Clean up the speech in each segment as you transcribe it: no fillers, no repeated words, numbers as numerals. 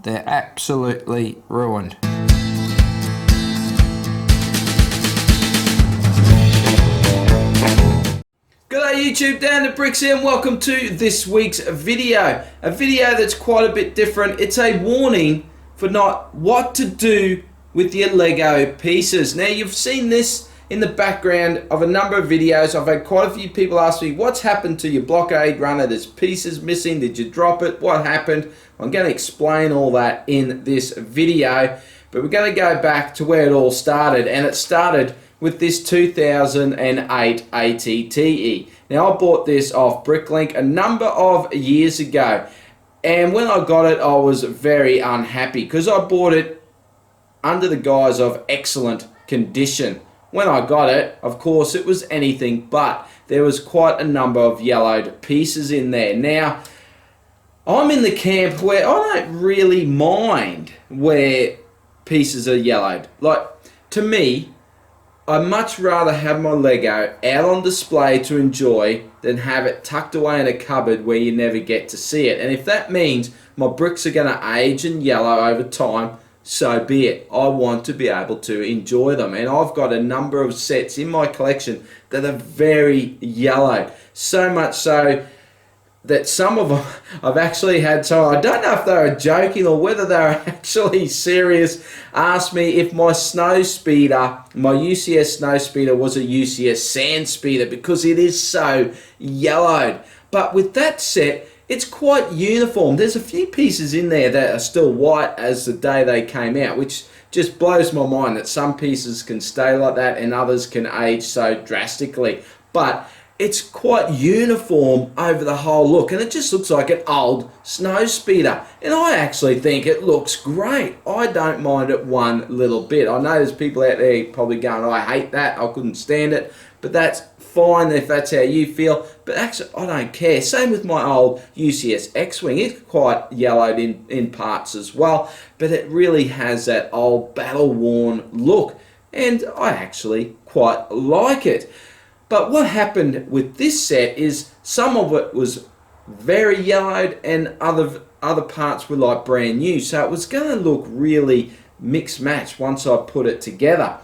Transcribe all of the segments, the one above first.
They're absolutely ruined. G'day YouTube, Dan the Bricks here, and welcome to this week's video. A video that's quite a bit different. It's a warning for not what to do with your Lego pieces. Now, you've seen this in the background of a number of videos. I've had quite a few people ask me, what's happened to your Blockade Runner? There's pieces missing. Did you drop it? What happened? I'm going to explain all that in this video, but we're going to go back to where it all started, and it started with this 2008 ATTE. Now, I bought this off Bricklink a number of years ago, and when I got it, I was very unhappy because I bought it under the guise of excellent condition. When I got it, of course, it was anything but. There was quite a number of yellowed pieces in there. Now, I'm in the camp where I don't really mind where pieces are yellowed. Like, to me, I'd much rather have my Lego out on display to enjoy than have it tucked away in a cupboard where you never get to see it. And if that means my bricks are going to age and yellow over time, so be it. I want to be able to enjoy them. And I've got a number of sets in my collection that are very yellow. So much so that some of them I've actually had, so I don't know if they were joking or whether they were actually serious, asked me if my snow speeder, my UCS snow speeder, was a UCS sand speeder because it is so yellowed. But with that set, it's quite uniform. There's a few pieces in there that are still white as the day they came out, which just blows my mind that some pieces can stay like that and others can age so drastically. But it's quite uniform over the whole look, and it just looks like an old snow speeder. And I actually think it looks great. I don't mind it one little bit. I know there's people out there probably going, I hate that, I couldn't stand it. But that's fine if that's how you feel. But actually, I don't care. Same with my old UCS X-Wing. It's quite yellowed in parts as well. But it really has that old battle-worn look. And I actually quite like it. But what happened with this set is some of it was very yellowed and other parts were like brand new. So it was going to look really mixed match once I put it together.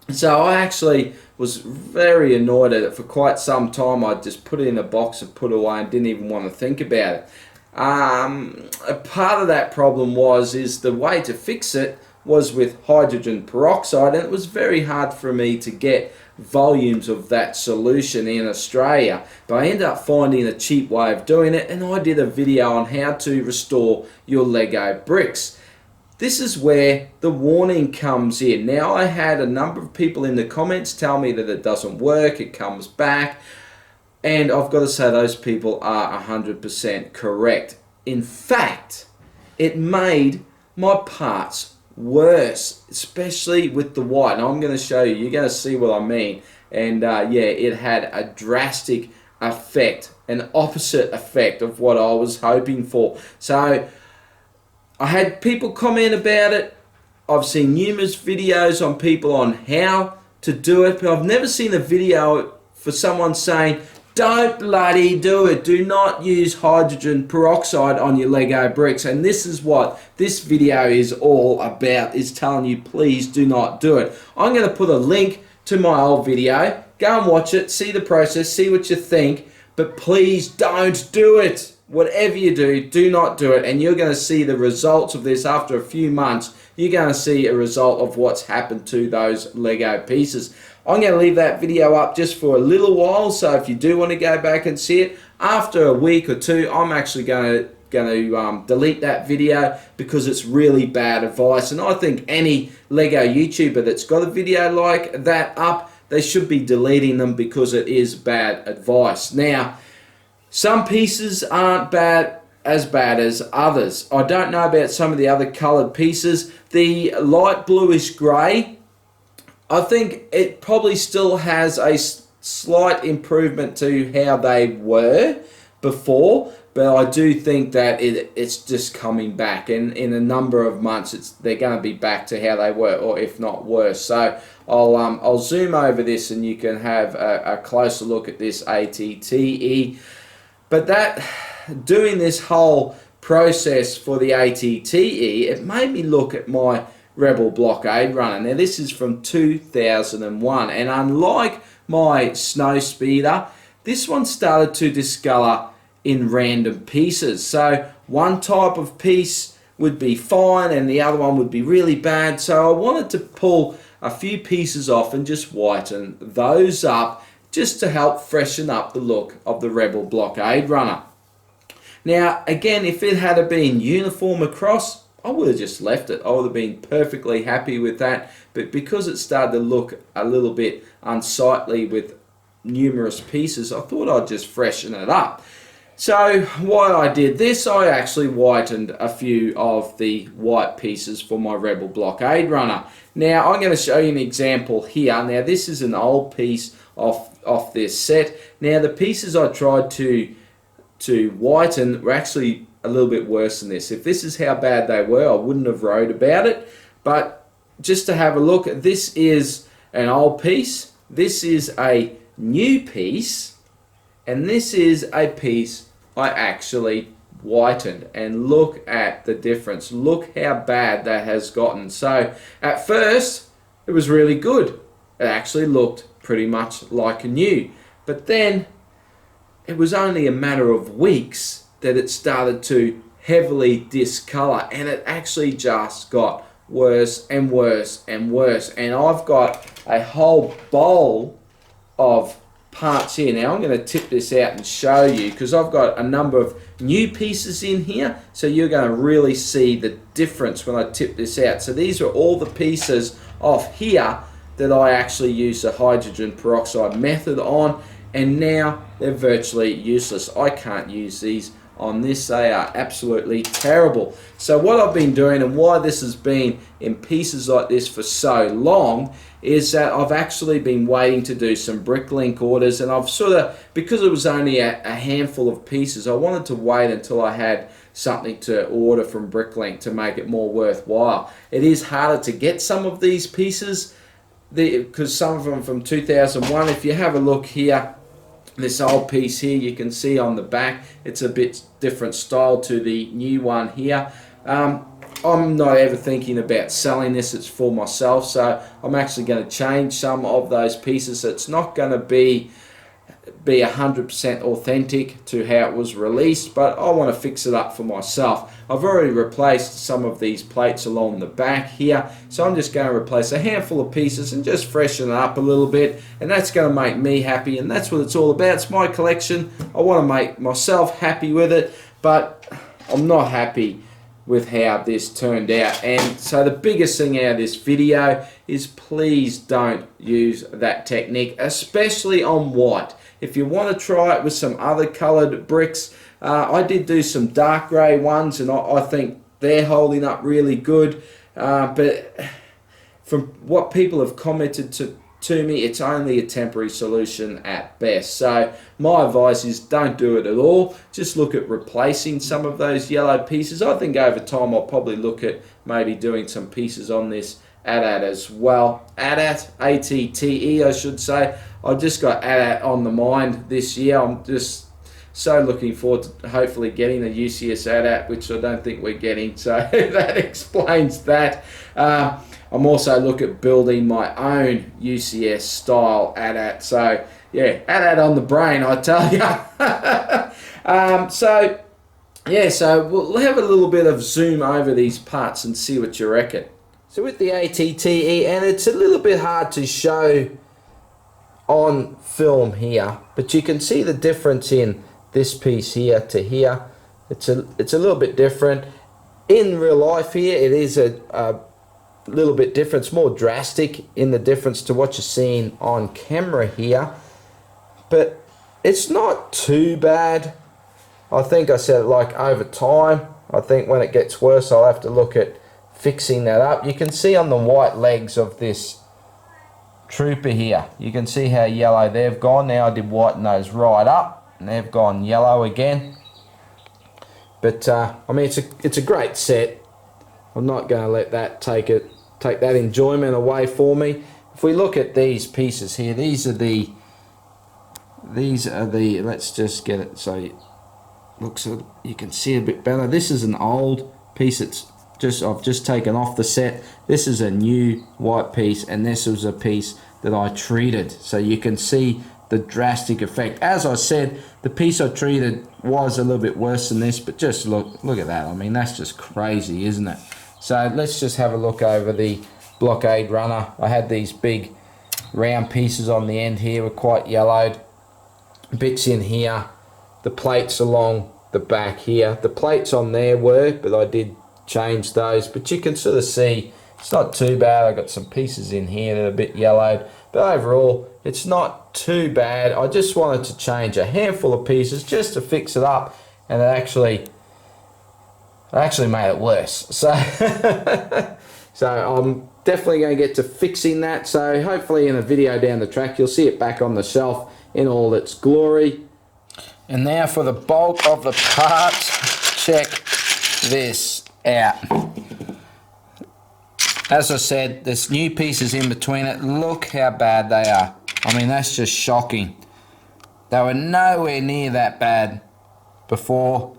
So I actually was very annoyed at it for quite some time. I just put it in a box and put it away and didn't even want to think about it. A part of that problem is the way to fix it was with hydrogen peroxide, and it was very hard for me to get volumes of that solution in Australia. But I ended up finding a cheap way of doing it, and I did a video on how to restore your Lego bricks. This is where the warning comes in. Now, I had a number of people in the comments tell me that it doesn't work, it comes back, and I've got to say those people are 100% correct. In fact, it made my parts worse, especially with the white. And I'm going to show you, you're going to see what I mean. And yeah, it had a drastic effect, an opposite effect of what I was hoping for. So I had people comment about it. I've seen numerous videos on people on how to do it, but I've never seen a video for someone saying, don't bloody do it. Do not use hydrogen peroxide on your Lego bricks. And this is what this video is all about, is telling you, please do not do it. I'm going to put a link to my old video. Go and watch it, see the process, see what you think, but please don't do it. Whatever you do, do not do it, and you're going to see the results of this after a few months. You're going to see a result of what's happened to those Lego pieces. I'm going to leave that video up just for a little while, so if you do want to go back and see it, after a week or two, I'm actually going to delete that video because it's really bad advice. And I think any Lego YouTuber that's got a video like that up, they should be deleting them because it is bad advice. Now, some pieces aren't as bad as others. I don't know about some of the other coloured pieces. The light bluish grey, I think it probably still has a slight improvement to how they were before, but I do think that it's just coming back, and in a number of months they're going to be back to how they were, or if not worse. So I'll zoom over this and you can have a closer look at this ATTE. But doing this whole process for the ATTE, it made me look at my Rebel Blockade Runner. Now this is from 2001, and unlike my Snow Speeder, this one started to discolor in random pieces. So one type of piece would be fine and the other one would be really bad. So I wanted to pull a few pieces off and just whiten those up, just to help freshen up the look of the Rebel Blockade Runner. Now again, if it had been uniform across, I would have just left it. I would have been perfectly happy with that. But because it started to look a little bit unsightly with numerous pieces, I thought I'd just freshen it up. So while I did this, I actually whitened a few of the white pieces for my Rebel Blockade Runner. Now I'm going to show you an example here. Now this is an old piece off this set. Now the pieces I tried to whiten were actually a little bit worse than this. If this is how bad they were, I wouldn't have wrote about it. But just to have a look, this is an old piece, this is a new piece, and this is a piece I actually whitened. And look at the difference. Look how bad that has gotten. So at first it was really good. It actually looked pretty much like new. But then it was only a matter of weeks that it started to heavily discolor, and it actually just got worse and worse and worse. And I've got a whole bowl of parts here. Now I'm going to tip this out and show you, because I've got a number of new pieces in here, so you're going to really see the difference when I tip this out. So these are all the pieces off here that I actually use the hydrogen peroxide method on, and now they're virtually useless. I can't use these on this. They are absolutely terrible. So what I've been doing, and why this has been in pieces like this for so long, is that I've actually been waiting to do some Bricklink orders, and I've sort of, because it was only a handful of pieces, I wanted to wait until I had something to order from Bricklink to make it more worthwhile. It is harder to get some of these pieces because some of them from 2001. If you have a look here, this old piece here, you can see on the back it's a bit different style to the new one here. I'm not ever thinking about selling this, it's for myself, so I'm actually going to change some of those pieces. It's not going to be 100% authentic to how it was released, but I want to fix it up for myself. I've already replaced some of these plates along the back here, so I'm just going to replace a handful of pieces and just freshen it up a little bit, and that's going to make me happy, and that's what it's all about. It's my collection. I want to make myself happy with it, but I'm not happy with how this turned out. And so the biggest thing out of this video is please don't use that technique, especially on white. If you want to try it with some other colored bricks, I did do some dark gray ones, and I think they're holding up really good, but from what people have commented to me, it's only a temporary solution at best. So my advice is don't do it at all. Just look at replacing some of those yellow pieces. I think over time I'll probably look at maybe doing some pieces on this ATAT as well. ATAT, A-T-T-E I should say. I've just got ATAT on the mind this year. I'm just so looking forward to hopefully getting the UCS ATAT, which I don't think we're getting, so that explains that. I'm also looking at building my own UCS style ATAT, so yeah, ATAT on the brain, I tell you. So we'll have a little bit of zoom over these parts and see what you reckon. So with the ATTE, and it's a little bit hard to show on film here, but you can see the difference in this piece here to here. It's a little bit different. In real life here, it is a little bit different. It's more drastic in the difference to what you're seeing on camera here, but it's not too bad. I think I said, like, over time, I think when it gets worse I'll have to look at fixing that up. You can see on the white legs of this Trooper here, you can see how yellow they've gone. Now I did whiten those right up and they've gone yellow again, but I mean, it's a great set. I'm not going to let that take that enjoyment away for me. If we look at these pieces here, these are the let's just get it so looks, you can see a bit better. This is an old piece. I've just taken off the set. This is a new white piece, and this was a piece that I treated. So you can see the drastic effect. As I said, the piece I treated was a little bit worse than this, but just look at that. I mean, that's just crazy, isn't it? So let's just have a look over the Blockade Runner. I had these big round pieces on the end here, were quite yellowed. Bits in here, the plates along the back here. The plates on there were, but I did change those. But you can sort of see it's not too bad. I got some pieces in here that are a bit yellowed, but overall it's not too bad. I just wanted to change a handful of pieces just to fix it up, and I actually made it worse. So so I'm definitely going to get to fixing that. So hopefully in a video down the track you'll see it back on the shelf in all its glory. And now for the bulk of the parts, check this out. As I said, there's new pieces in between it. Look how bad they are. I mean, that's just shocking. They were nowhere near that bad before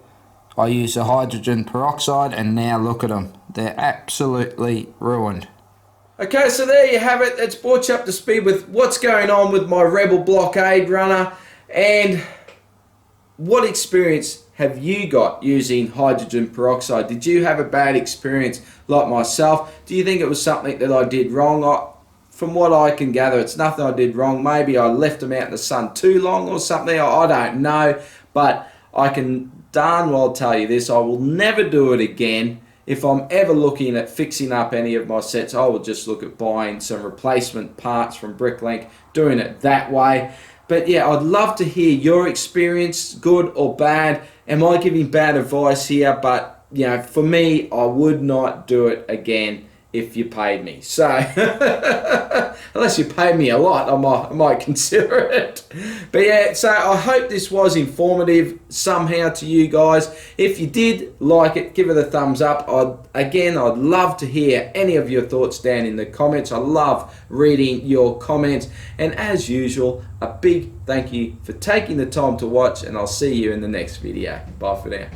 I used the hydrogen peroxide, and now look at them. They're absolutely ruined. Okay, so there you have it. It's brought you up to speed with what's going on with my Rebel Blockade Runner, and what experience have you got using hydrogen peroxide? Did you have a bad experience like myself? Do you think it was something that I did wrong? From what I can gather, it's nothing I did wrong. Maybe I left them out in the sun too long or something. I don't know. But I can darn well tell you this. I will never do it again. If I'm ever looking at fixing up any of my sets, I will just look at buying some replacement parts from Bricklink, doing it that way. But yeah, I'd love to hear your experience, good or bad. Am I giving bad advice here? But you know, for me, I would not do it again if you paid me. So unless you paid me a lot, I might consider it. But yeah, so I hope this was informative somehow to you guys. If you did like it, give it a thumbs up. I'd love to hear any of your thoughts down in the comments. I love reading your comments. And as usual, a big thank you for taking the time to watch, and I'll see you in the next video. Bye for now.